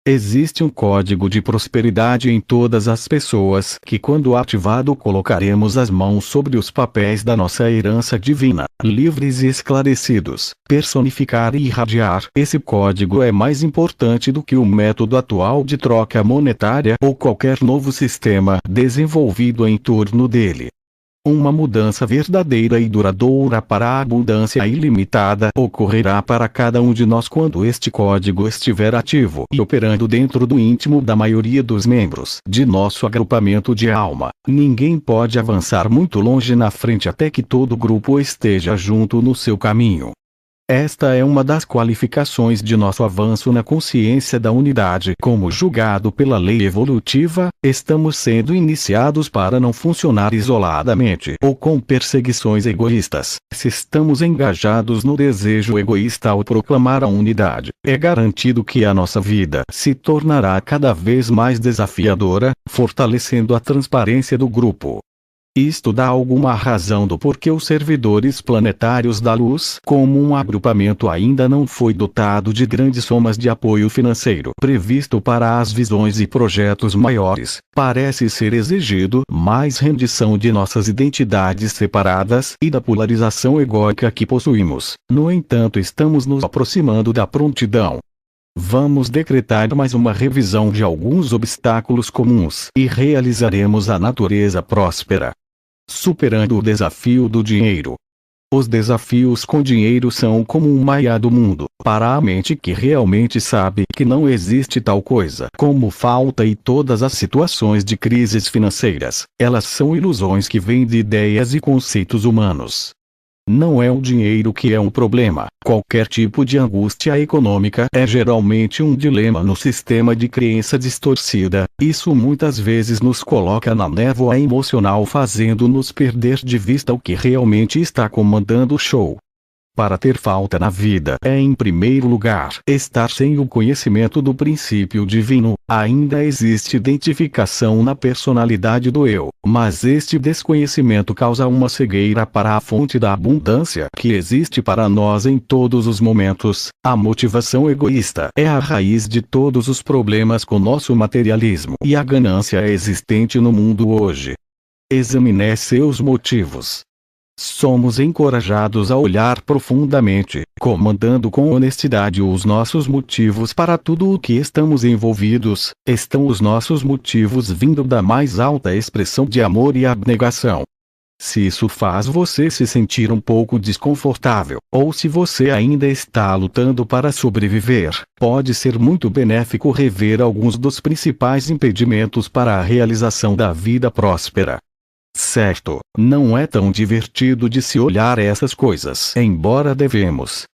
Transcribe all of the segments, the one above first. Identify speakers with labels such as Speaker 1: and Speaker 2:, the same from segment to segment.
Speaker 1: Existe um código de prosperidade em todas as pessoas que, quando ativado, colocaremos as mãos sobre os papéis da nossa herança divina, livres e esclarecidos, personificar e irradiar. Esse código é mais importante do que o método atual de troca monetária ou qualquer novo sistema desenvolvido em torno dele. Uma mudança verdadeira e duradoura para a abundância ilimitada ocorrerá para cada um de nós quando este código estiver ativo e operando dentro do íntimo da maioria dos membros de nosso agrupamento de alma. Ninguém pode avançar muito longe na frente até que todo o grupo esteja junto no seu caminho. Esta é uma das qualificações de nosso avanço na consciência da unidade. Como julgado pela lei evolutiva, estamos sendo iniciados para não funcionar isoladamente ou com perseguições egoístas. Se estamos engajados no desejo egoísta ao proclamar a unidade, é garantido que a nossa vida se tornará cada vez mais desafiadora, fortalecendo a transparência do grupo. Isto dá alguma razão do porquê os servidores planetários da luz, como um agrupamento, ainda não foi dotado de grandes somas de apoio financeiro previsto para as visões e projetos maiores. Parece ser exigido mais rendição de nossas identidades separadas e da polarização egóica que possuímos. No entanto, estamos nos aproximando da prontidão. Vamos decretar mais uma revisão de alguns obstáculos comuns e realizaremos a natureza próspera. Superando o desafio do dinheiro. Os desafios com dinheiro são como um maia do mundo, para a mente que realmente sabe que não existe tal coisa como falta e todas as situações de crises financeiras, elas são ilusões que vêm de ideias e conceitos humanos. Não é o dinheiro que é um problema. Qualquer tipo de angústia econômica é geralmente um dilema no sistema de crença distorcida. Isso muitas vezes nos coloca na névoa emocional, fazendo-nos perder de vista o que realmente está comandando o show. Para ter falta na vida é, em primeiro lugar, estar sem o conhecimento do princípio divino. Ainda existe identificação na personalidade do eu, mas este desconhecimento causa uma cegueira para a fonte da abundância que existe para nós em todos os momentos. A motivação egoísta é a raiz de todos os problemas com nosso materialismo e a ganância existente no mundo hoje. Examine seus motivos. Somos encorajados a olhar profundamente, comandando com honestidade os nossos motivos para tudo o que estamos envolvidos. Estão os nossos motivos vindo da mais alta expressão de amor e abnegação? Se isso faz você se sentir um pouco desconfortável, ou se você ainda está lutando para sobreviver, pode ser muito benéfico rever alguns dos principais impedimentos para a realização da vida próspera. Certo, não é tão divertido de se olhar essas coisas. Embora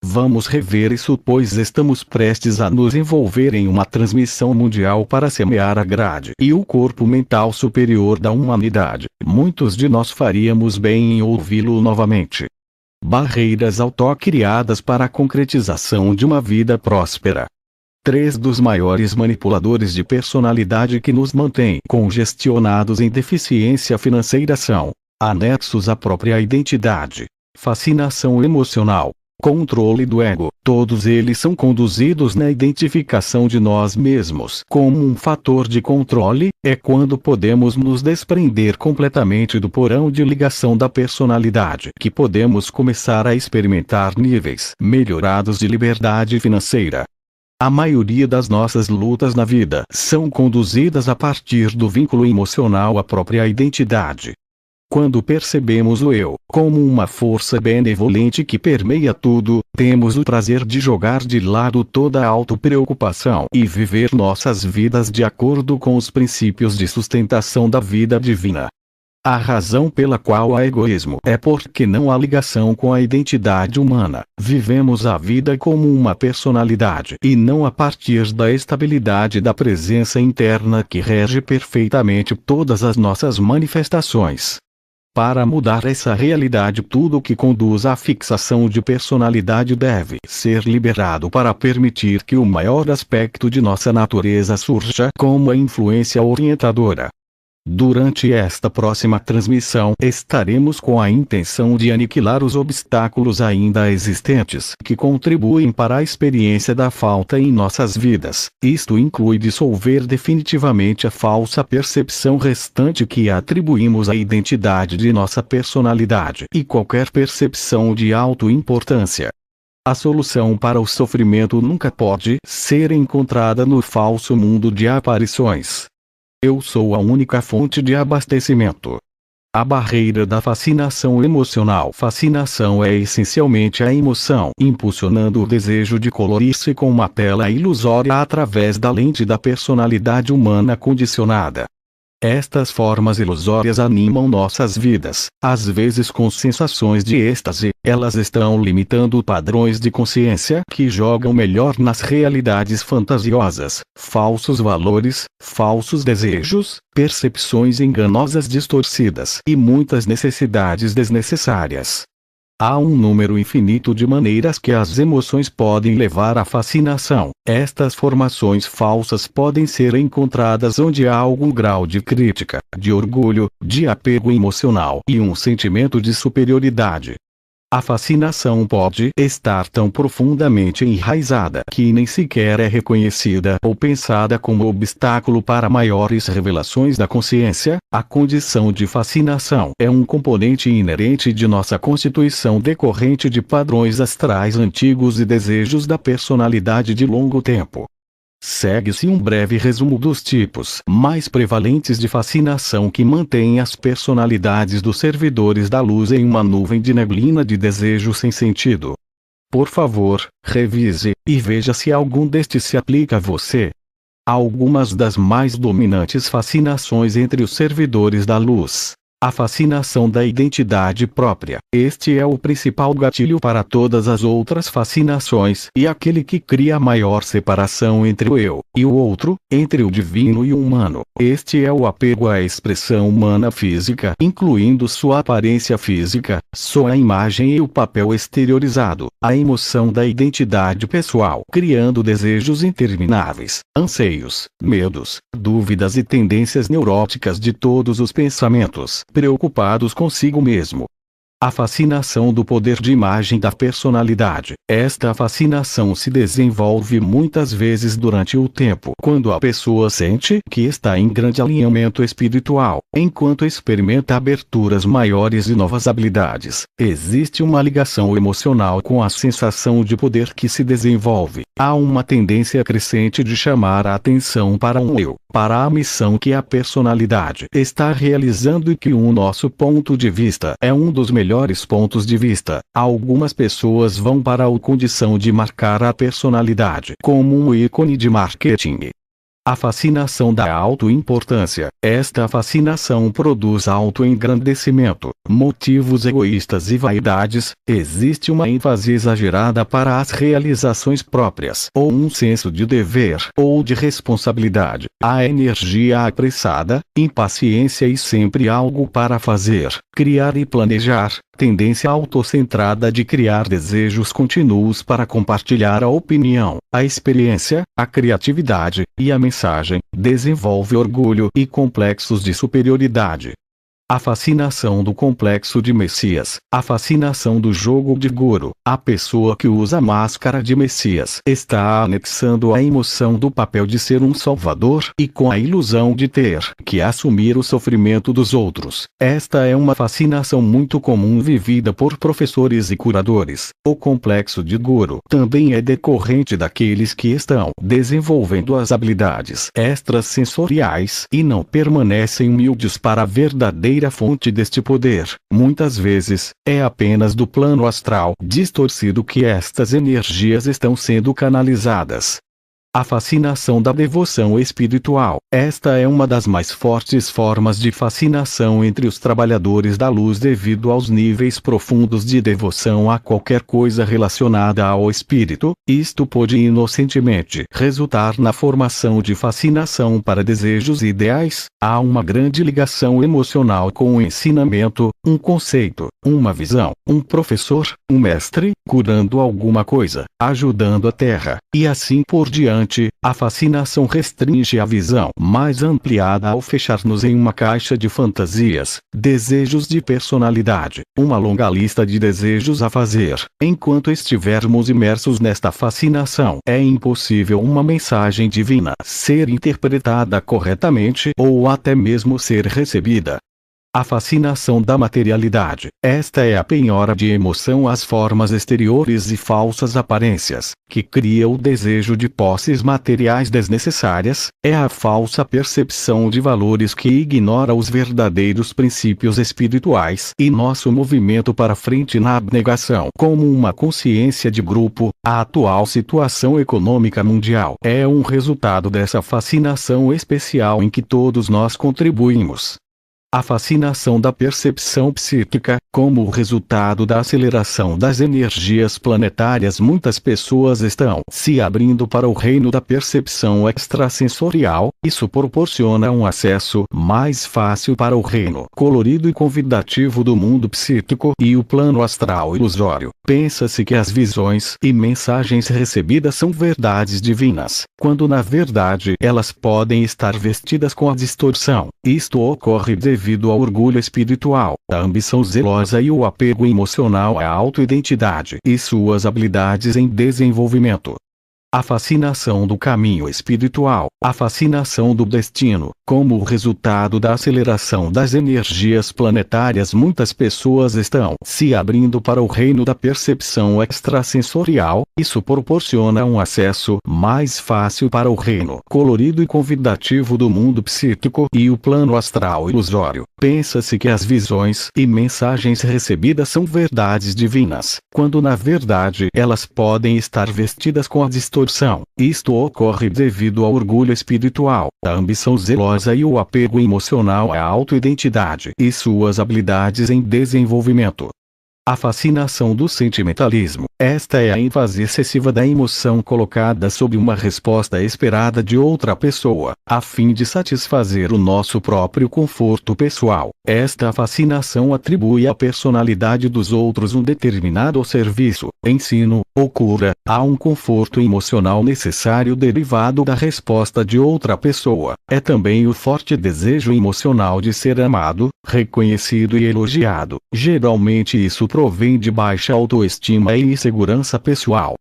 Speaker 1: vamos rever isso, pois estamos prestes a nos envolver em uma transmissão mundial para semear a grade e o corpo mental superior da humanidade. Muitos de nós faríamos bem em ouvi-lo novamente. Barreiras autocriadas para a concretização de uma vida próspera. 3 dos maiores manipuladores de personalidade que nos mantêm congestionados em deficiência financeira são: anexos à própria identidade, fascinação emocional, controle do ego. Todos eles são conduzidos na identificação de nós mesmos como um fator de controle. É quando podemos nos desprender completamente do porão de ligação da personalidade que podemos começar a experimentar níveis melhorados de liberdade financeira. A maioria das nossas lutas na vida são conduzidas a partir do vínculo emocional à própria identidade. Quando percebemos o eu como uma força benevolente que permeia tudo, temos o prazer de jogar de lado toda a autopreocupação e viver nossas vidas de acordo com os princípios de sustentação da vida divina. A razão pela qual há egoísmo é porque não há ligação com a identidade humana. Vivemos a vida como uma personalidade e não a partir da estabilidade da presença interna que rege perfeitamente todas as nossas manifestações. Para mudar essa realidade, tudo que conduz à fixação de personalidade deve ser liberado para permitir que o maior aspecto de nossa natureza surja como a influência orientadora. Durante esta próxima transmissão, estaremos com a intenção de aniquilar os obstáculos ainda existentes que contribuem para a experiência da falta em nossas vidas. Isto inclui dissolver definitivamente a falsa percepção restante que atribuímos à identidade de nossa personalidade e qualquer percepção de autoimportância. A solução para o sofrimento nunca pode ser encontrada no falso mundo de aparições. Eu sou a única fonte de abastecimento. A barreira da fascinação emocional. Fascinação é essencialmente a emoção impulsionando o desejo de colorir-se com uma tela ilusória através da lente da personalidade humana condicionada. Estas formas ilusórias animam nossas vidas, às vezes com sensações de êxtase. Elas estão limitando padrões de consciência que jogam melhor nas realidades fantasiosas, falsos valores, falsos desejos, percepções enganosas distorcidas e muitas necessidades desnecessárias. Há um número infinito de maneiras que as emoções podem levar à fascinação. Estas formações falsas podem ser encontradas onde há algum grau de crítica, de orgulho, de apego emocional e um sentimento de superioridade. A fascinação pode estar tão profundamente enraizada que nem sequer é reconhecida ou pensada como obstáculo para maiores revelações da consciência. A condição de fascinação é um componente inerente de nossa constituição decorrente de padrões astrais antigos e desejos da personalidade de longo tempo. Segue-se um breve resumo dos tipos mais prevalentes de fascinação que mantêm as personalidades dos servidores da luz em uma nuvem de neblina de desejo sem sentido. Por favor, revise, e veja se algum destes se aplica a você. Algumas das mais dominantes fascinações entre os servidores da luz. A fascinação da identidade própria. Este é o principal gatilho para todas as outras fascinações e aquele que cria a maior separação entre o eu e o outro, entre o divino e o humano. Este é o apego à expressão humana física, incluindo sua aparência física, sua imagem e o papel exteriorizado. A emoção da identidade pessoal, criando desejos intermináveis, anseios, medos, dúvidas e tendências neuróticas de todos os pensamentos, preocupados consigo mesmo. A fascinação do poder de imagem da personalidade. Esta fascinação se desenvolve muitas vezes durante o tempo quando a pessoa sente que está em grande alinhamento espiritual, enquanto experimenta aberturas maiores e novas habilidades. Existe uma ligação emocional com a sensação de poder que se desenvolve. Há uma tendência crescente de chamar a atenção para um eu, para a missão que a personalidade está realizando e que o nosso ponto de vista é um dos melhores pontos de vista. Algumas pessoas vão para a condição de marcar a personalidade como um ícone de marketing. A fascinação da autoimportância. Esta fascinação produz autoengrandecimento, motivos egoístas e vaidades. Existe uma ênfase exagerada para as realizações próprias, ou um senso de dever, ou de responsabilidade. A energia apressada, impaciência e sempre algo para fazer, criar e planejar. Tendência autocentrada de criar desejos contínuos para compartilhar a opinião, a experiência, a criatividade e a mensagem. Desenvolve orgulho e complexos de superioridade. A fascinação do complexo de Messias. A fascinação do jogo de guru. A pessoa que usa a máscara de Messias está anexando a emoção do papel de ser um salvador e com a ilusão de ter que assumir o sofrimento dos outros. Esta é uma fascinação muito comum vivida por professores e curadores. O complexo de guru também é decorrente daqueles que estão desenvolvendo as habilidades extrasensoriais e não permanecem humildes para a verdadeira fonte deste poder. Muitas vezes, é apenas do plano astral distorcido que estas energias estão sendo canalizadas. A fascinação da devoção espiritual. Esta é uma das mais fortes formas de fascinação entre os trabalhadores da luz devido aos níveis profundos de devoção a qualquer coisa relacionada ao espírito. Isto pode inocentemente resultar na formação de fascinação para desejos ideais. Há uma grande ligação emocional com o ensinamento, um conceito, uma visão, um professor, um mestre, curando alguma coisa, ajudando a terra, e assim por diante. obstante, a fascinação restringe a visão mais ampliada ao fechar-nos em uma caixa de fantasias, desejos de personalidade, uma longa lista de desejos a fazer. Enquanto estivermos imersos nesta fascinação, é impossível uma mensagem divina ser interpretada corretamente ou até mesmo ser recebida. A fascinação da materialidade. Esta é a penhora de emoção às formas exteriores e falsas aparências, que cria o desejo de posses materiais desnecessárias, é a falsa percepção de valores que ignora os verdadeiros princípios espirituais e nosso movimento para frente na abnegação. Como uma consciência de grupo, a atual situação econômica mundial é um resultado dessa fascinação especial em que todos nós contribuímos. A fascinação da percepção psíquica, como o resultado da aceleração das energias planetárias, muitas pessoas estão se abrindo para o reino da percepção extrasensorial. Isso proporciona um acesso mais fácil para o reino colorido e convidativo do mundo psíquico e o plano astral ilusório. Pensa-se que as visões e mensagens recebidas são verdades divinas, quando na verdade elas podem estar vestidas com a distorção. Isto ocorre devido ao orgulho espiritual, a ambição zelosa e o apego emocional à autoidentidade e suas habilidades em desenvolvimento. A fascinação do caminho espiritual, a fascinação do destino, como o resultado da aceleração das energias planetárias, muitas pessoas estão se abrindo para o reino da percepção extrasensorial. Isso proporciona um acesso mais fácil para o reino colorido e convidativo do mundo psíquico e o plano astral ilusório. Pensa-se que as visões e mensagens recebidas são verdades divinas, quando na verdade elas podem estar vestidas com a distorção. Isto ocorre devido ao orgulho espiritual, a ambição zelosa e o apego emocional à autoidentidade e suas habilidades em desenvolvimento. A fascinação do sentimentalismo. Esta é a ênfase excessiva da emoção colocada sob uma resposta esperada de outra pessoa, a fim de satisfazer o nosso próprio conforto pessoal. Esta fascinação atribui à personalidade dos outros um determinado serviço, ensino ou cura, a um conforto emocional necessário derivado da resposta de outra pessoa. É também o forte desejo emocional de ser amado, reconhecido e elogiado. Geralmente isso provém de baixa autoestima e insegurança pessoal.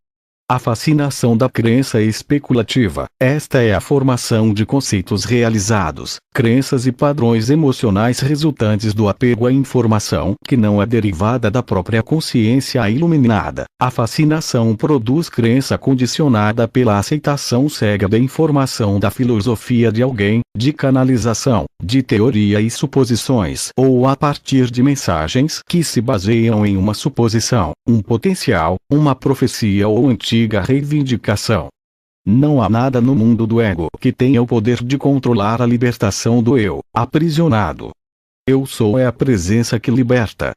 Speaker 1: A fascinação da crença especulativa. Esta é a formação de conceitos realizados, crenças e padrões emocionais resultantes do apego à informação que não é derivada da própria consciência iluminada. A fascinação produz crença condicionada pela aceitação cega da informação da filosofia de alguém, de canalização, de teoria e suposições, ou a partir de mensagens que se baseiam em uma suposição, um potencial, uma profecia ou antiga reivindicação. Não há nada no mundo do ego que tenha o poder de controlar a libertação do eu, aprisionado. Eu sou é a presença que liberta.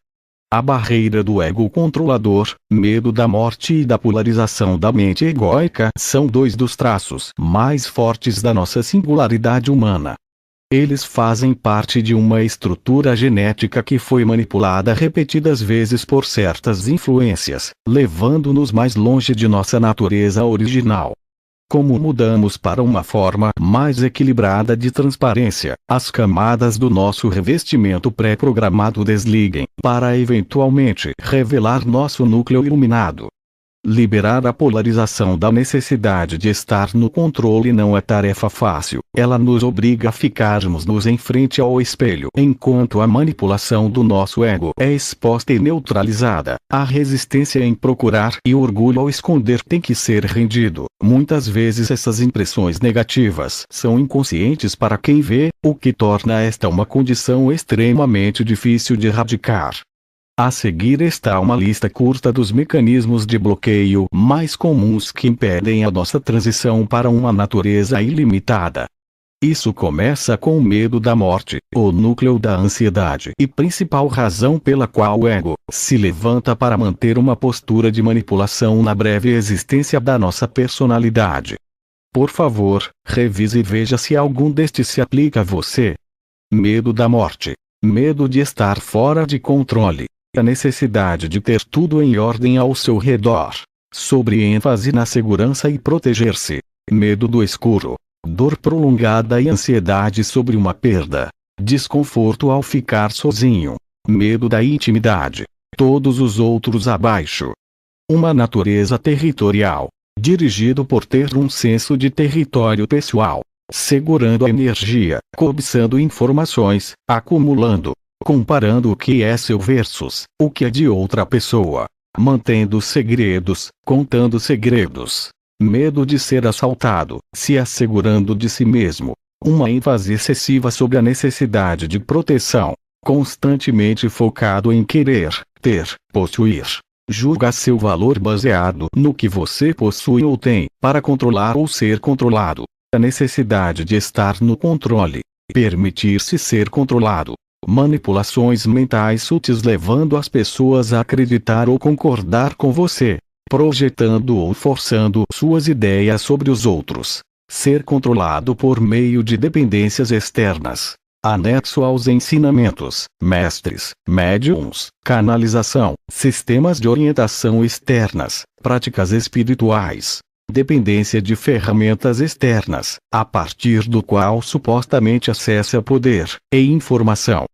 Speaker 1: A barreira do ego controlador, medo da morte e da polarização da mente egóica são dois dos traços mais fortes da nossa singularidade humana. Eles fazem parte de uma estrutura genética que foi manipulada repetidas vezes por certas influências, levando-nos mais longe de nossa natureza original. Como mudamos para uma forma mais equilibrada de transparência, as camadas do nosso revestimento pré-programado desliguem, para eventualmente revelar nosso núcleo iluminado. Liberar a polarização da necessidade de estar no controle não é tarefa fácil. Ela nos obriga a ficarmos em frente ao espelho enquanto a manipulação do nosso ego é exposta e neutralizada. A resistência em procurar e o orgulho ao esconder tem que ser rendido. Muitas vezes essas impressões negativas são inconscientes para quem vê, o que torna esta uma condição extremamente difícil de erradicar. A seguir está uma lista curta dos mecanismos de bloqueio mais comuns que impedem a nossa transição para uma natureza ilimitada. Isso começa com o medo da morte, o núcleo da ansiedade e principal razão pela qual o ego se levanta para manter uma postura de manipulação na breve existência da nossa personalidade. Por favor, revise e veja se algum destes se aplica a você. Medo da morte. Medo de estar fora de controle. A necessidade de ter tudo em ordem ao seu redor. Sobre ênfase na segurança e proteger-se. medo do escuro, dor prolongada e ansiedade sobre uma perda, desconforto ao ficar sozinho, medo da intimidade, todos os outros abaixo. Uma natureza territorial, dirigido por ter um senso de território pessoal, segurando a energia, cobiçando informações, acumulando, comparando o que é seu versus o que é de outra pessoa, mantendo segredos, contando segredos, medo de ser assaltado, se assegurando de si mesmo, uma ênfase excessiva sobre a necessidade de proteção, constantemente focado em querer, ter, possuir. Julga seu valor baseado no que você possui ou tem, para controlar ou ser controlado. A necessidade de estar no controle. Permitir-se ser controlado. Manipulações mentais sutis levando as pessoas a acreditar ou concordar com você. Projetando ou forçando suas ideias sobre os outros. Ser controlado por meio de dependências externas. Anexo aos ensinamentos, mestres, médiums, canalização, sistemas de orientação externas, práticas espirituais, dependência de ferramentas externas, a partir do qual supostamente acessa poder e informação.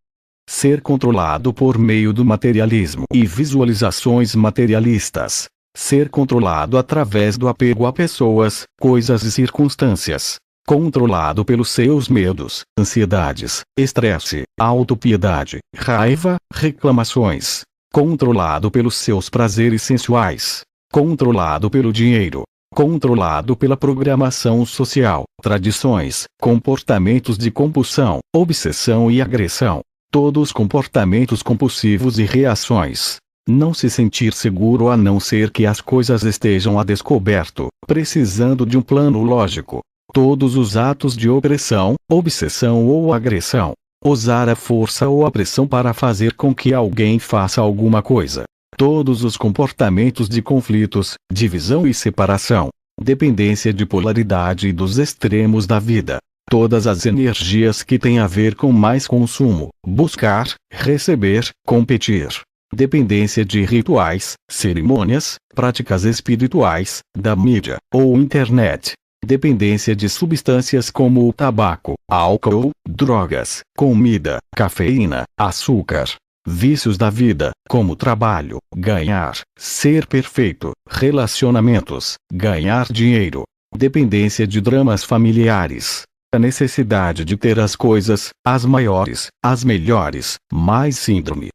Speaker 1: Ser controlado por meio do materialismo e visualizações materialistas. Ser controlado através do apego a pessoas, coisas e circunstâncias. Controlado pelos seus medos, ansiedades, estresse, autopiedade, raiva, reclamações. Controlado pelos seus prazeres sensuais. Controlado pelo dinheiro. Controlado pela programação social, tradições, comportamentos de compulsão, obsessão e agressão. Todos comportamentos compulsivos e reações. Não se sentir seguro a não ser que as coisas estejam a descoberto, precisando de um plano lógico. Todos os atos de opressão, obsessão ou agressão. Usar a força ou a pressão para fazer com que alguém faça alguma coisa. Todos os comportamentos de conflitos, divisão e separação. Dependência de polaridade e dos extremos da vida. Todas as energias que têm a ver com mais consumo, buscar, receber, competir. Dependência de rituais, cerimônias, práticas espirituais, da mídia ou internet. Dependência de substâncias como o tabaco, álcool, drogas, comida, cafeína, açúcar. Vícios da vida, como trabalho, ganhar, ser perfeito, relacionamentos, ganhar dinheiro. Dependência de dramas familiares. A necessidade de ter as coisas, as maiores, as melhores, mais síndrome.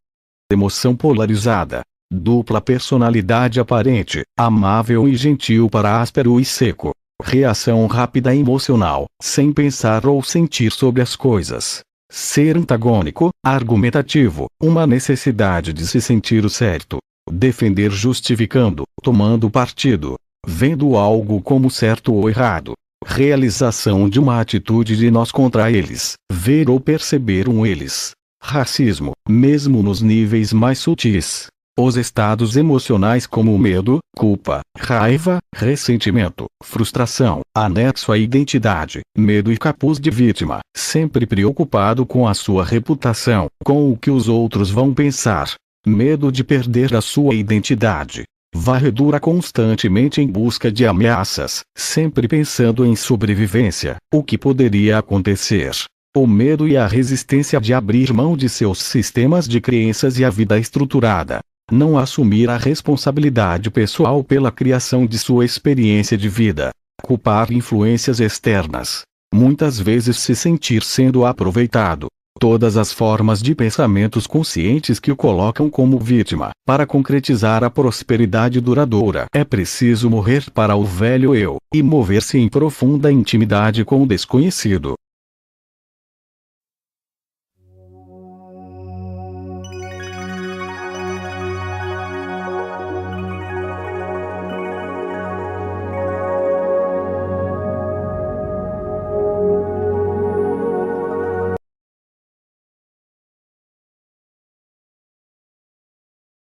Speaker 1: Emoção polarizada. Dupla personalidade aparente, amável e gentil para áspero e seco. Reação rápida e emocional, sem pensar ou sentir sobre as coisas. Ser antagônico, argumentativo, uma necessidade de se sentir o certo. Defender justificando, tomando partido. Vendo algo como certo ou errado. Realização de uma atitude de nós contra eles, ver ou perceber eles. Racismo, mesmo nos níveis mais sutis. Os estados emocionais como medo, culpa, raiva, ressentimento, frustração, anexo à identidade, medo e capuz de vítima, sempre preocupado com a sua reputação, com o que os outros vão pensar. Medo de perder a sua identidade. Varredura constantemente em busca de ameaças, sempre pensando em sobrevivência, o que poderia acontecer. O medo e a resistência de abrir mão de seus sistemas de crenças e a vida estruturada. Não assumir a responsabilidade pessoal pela criação de sua experiência de vida. Culpar influências externas. Muitas vezes se sentir sendo aproveitado. Todas as formas de pensamentos conscientes que o colocam como vítima. Para concretizar a prosperidade duradoura é preciso morrer para o velho eu, e mover-se em profunda intimidade com o desconhecido.